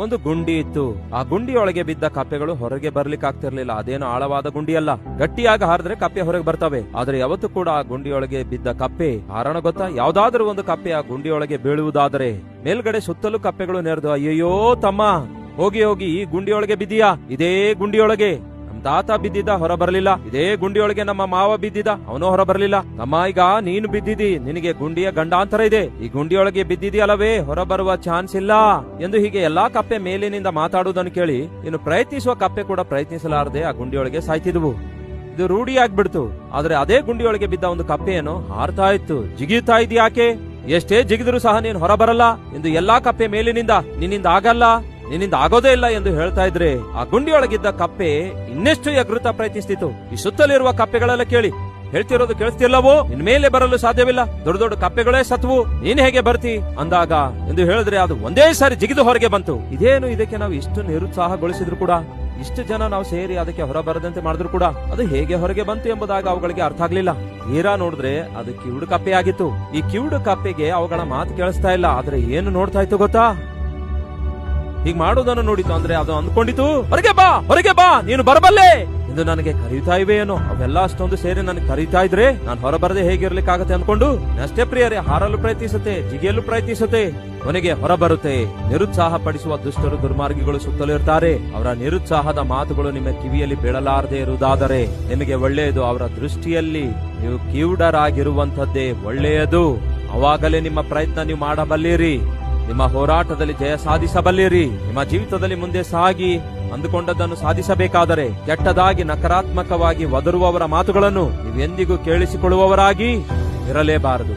ಒಂದು ಗುಂಡಿ ಇತ್ತು. ಆ ಗುಂಡಿಯೊಳಗೆ ಬಿದ್ದ ಕಪ್ಪೆಗಳು ಹೊರಗೆ ಬರ್ಲಿಕ್ಕೆ ಆಗ್ತಿರ್ಲಿಲ್ಲ. ಅದೇನು ಆಳವಾದ ಗುಂಡಿ ಅಲ್ಲ, ಗಟ್ಟಿಯಾಗಿ ಹಾರಿದ್ರೆ ಕಪ್ಪೆ ಹೊರಗೆ ಬರ್ತವೆ. ಆದ್ರೆ ಯಾವತ್ತೂ ಕೂಡ ಆ ಗುಂಡಿಯೊಳಗೆ ಬಿದ್ದ ಕಪ್ಪೆ ಕಾರಣ ಗೊತ್ತಾ? ಯಾವ್ದಾದ್ರೂ ಒಂದು ಕಪ್ಪೆ ಆ ಗುಂಡಿಯೊಳಗೆ ಬೀಳುವುದಾದರೆ ಮೇಲ್ಗಡೆ ಸುತ್ತಲೂ ಕಪ್ಪೆಗಳು ನೆರೆದು, ಅಯ್ಯಯ್ಯೋ ತಮ್ಮ, ಹೋಗಿ ಹೋಗಿ ಈ ಗುಂಡಿಯೊಳಗೆ ಬಿದ್ದೀಯಾ, ಇದೇ ಗುಂಡಿಯೊಳಗೆ ನಮ್ ತಾತ ಬಿದ್ದಿದ್ದ, ಹೊರ ಬರ್ಲಿಲ್ಲ. ಇದೇ ಗುಂಡಿಯೊಳಗೆ ನಮ್ಮ ಮಾವ ಬಿದ್ದಿದ್ದ, ಅವನು ಹೊರ ಬರ್ಲಿಲ್ಲ. ತಮ್ಮ, ಈಗ ನೀನು ಬಿದ್ದಿದ್ದಿ, ನಿನಗೆ ಗುಂಡಿಯ ಗಂಡಾಂತರ ಇದೆ, ಈ ಗುಂಡಿಯೊಳಗೆ ಬಿದ್ದಿದೆಯಲ್ಲವೇ, ಹೊರ ಬರುವ ಚಾನ್ಸ್ ಇಲ್ಲ ಎಂದು ಹೀಗೆ ಎಲ್ಲಾ ಕಪ್ಪೆ ಮೇಲಿನಿಂದ ಮಾತಾಡುವುದನ್ನು ಕೇಳಿ ಇನ್ನು ಪ್ರಯತ್ನಿಸುವ ಕಪ್ಪೆ ಕೂಡ ಪ್ರಯತ್ನಿಸಲಾರದೆ ಆ ಗುಂಡಿಯೊಳಗೆ ಸಾಯ್ತಿದ್ವು. ಇದು ರೂಢಿಯಾಗ್ಬಿಡ್ತು. ಆದ್ರೆ ಅದೇ ಗುಂಡಿಯೊಳಗೆ ಬಿದ್ದ ಒಂದು ಕಪ್ಪೆಯನ್ನು ಹಾರ್ತಾ ಇತ್ತು. ಜಿಗಿಯುತ್ತಾ ಇದ್ದಿ ಯಾಕೆ? ಎಷ್ಟೇ ಜಿಗಿದ್ರು ಸಹ ನೀನು ಹೊರ ಬರಲ್ಲ ಎಂದು ಎಲ್ಲಾ ಕಪ್ಪೆ ಮೇಲಿನಿಂದ ನಿನ್ನಿಂದ ಆಗಲ್ಲ, ನಿನ್ನಿಂದ ಆಗೋದೇ ಇಲ್ಲ ಎಂದು ಹೇಳ್ತಾ ಇದ್ರೆ ಆ ಗುಂಡಿಯೊಳಗಿದ್ದ ಕಪ್ಪೆ ಇನ್ನೆಷ್ಟು ಎಗರುತ್ತಾ ಪ್ರಯತ್ನಿಸ್ತಿತ್ತು. ಈ ಸುತ್ತಲಿರುವ ಕಪ್ಪೆಗಳೆಲ್ಲ ಕೇಳಿ, ಹೇಳ್ತಿರೋದು ಕೇಳಿಸ್ತಿಲ್ಲವೋ, ನಿನ್ ಮೇಲೆ ಬರಲು ಸಾಧ್ಯವಿಲ್ಲ, ದೊಡ್ಡ ದೊಡ್ಡ ಕಪ್ಪೆಗಳೇ ಸತ್ವು, ನೀನ್ ಹೇಗೆ ಬರ್ತಿ ಅಂದಾಗ ಎಂದು ಹೇಳಿದ್ರೆ ಅದು ಒಂದೇ ಸಾರಿ ಜಿಗಿದು ಹೊರಗೆ ಬಂತು. ಇದೇನು, ಇದಕ್ಕೆ ನಾವು ಇಷ್ಟು ನಿರುತ್ಸಾಹಗೊಳಿಸಿದ್ರು ಕೂಡ, ಇಷ್ಟು ಜನ ನಾವು ಸೇರಿ ಅದಕ್ಕೆ ಹೊರ ಬರದಂತೆ ಮಾಡಿದ್ರು ಕೂಡ ಅದು ಹೇಗೆ ಹೊರಗೆ ಬಂತು ಎಂಬುದಾಗ ಅವುಗಳಿಗೆ ಅರ್ಥ ಆಗ್ಲಿಲ್ಲ. ತೀರಾ ನೋಡಿದ್ರೆ ಅದು ಕಿವುಡು ಕಪ್ಪೆ ಆಗಿತ್ತು. ಈ ಕಿವುಡು ಕಪ್ಪೆಗೆ ಅವುಗಳ ಮಾತು ಕೇಳಿಸ್ತಾ ಇಲ್ಲ. ಆದ್ರೆ ಏನು ನೋಡ್ತಾ ಇತ್ತು ಗೊತ್ತಾ? ಹೀಗ್ ಮಾಡುವುದನ್ನು ನೋಡಿತು. ಅಂದ್ರೆ ಅದು ಅಂದ್ಕೊಂಡಿತು, ಹೊರಗೆ ಬಾ, ಹೊರಗೆ ಬಾ, ನೀನು ಬರಬಲ್ಲೆ ಎಂದು ನನಗೆ ಕರೀತಾ ಇವೆ ಏನೋ. ಅವೆಲ್ಲ ಅಷ್ಟೊಂದು ಸೇರಿ ನನಗೆ ಕರೀತಾ ಇದ್ರೆ ನಾನು ಹೊರಬರದೆ ಹೇಗಿರ್ಲಿಕ್ಕಾಗತ್ತೆ ಅನ್ಕೊಂಡು ಅಷ್ಟೇ ಪ್ರಿಯರೇ ಹಾರಲು ಪ್ರಯತ್ನಿಸುತ್ತೆ, ಜಿಗಿಯಲು ಪ್ರಯತ್ನಿಸುತ್ತೆ, ಕೊನೆಗೆ ಹೊರಬರುತ್ತೆ. ನಿರುತ್ಸಾಹ ಪಡಿಸುವ ದುಷ್ಟರು, ದುರ್ಮಾರ್ಗಿಗಳು ಸುತ್ತಲೂ ಇರ್ತಾರೆ. ಅವರ ನಿರುತ್ಸಾಹದ ಮಾತುಗಳು ನಿಮ್ಮ ಕಿವಿಯಲ್ಲಿ ಬೀಳಲಾರದೆ ಇರುವುದಾದರೆ ನಿಮಗೆ ಒಳ್ಳೆಯದು. ಅವರ ದೃಷ್ಟಿಯಲ್ಲಿ ನೀವು ಕಿವುಡರಾಗಿರುವಂತದ್ದೇ ಒಳ್ಳೆಯದು. ಅವಾಗಲೇ ನಿಮ್ಮ ಪ್ರಯತ್ನ ನೀವು ಮಾಡಬಲ್ಲಿರಿ, ನಿಮ್ಮ ಹೋರಾಟದಲ್ಲಿ ಜಯ ಸಾಧಿಸಬಲ್ಲಿರಿ. ನಿಮ್ಮ ಜೀವಿತದಲ್ಲಿ ಮುಂದೆ ಸಾಗಿ ಅಂದುಕೊಂಡದ್ದನ್ನು ಸಾಧಿಸಬೇಕಾದರೆ ಕೆಟ್ಟದಾಗಿ ನಕಾರಾತ್ಮಕವಾಗಿ ಒದರುವವರ ಮಾತುಗಳನ್ನು ನೀವೆಂದಿಗೂ ಕೇಳಿಸಿಕೊಳ್ಳುವವರಾಗಿ ಇರಲೇಬಾರದು.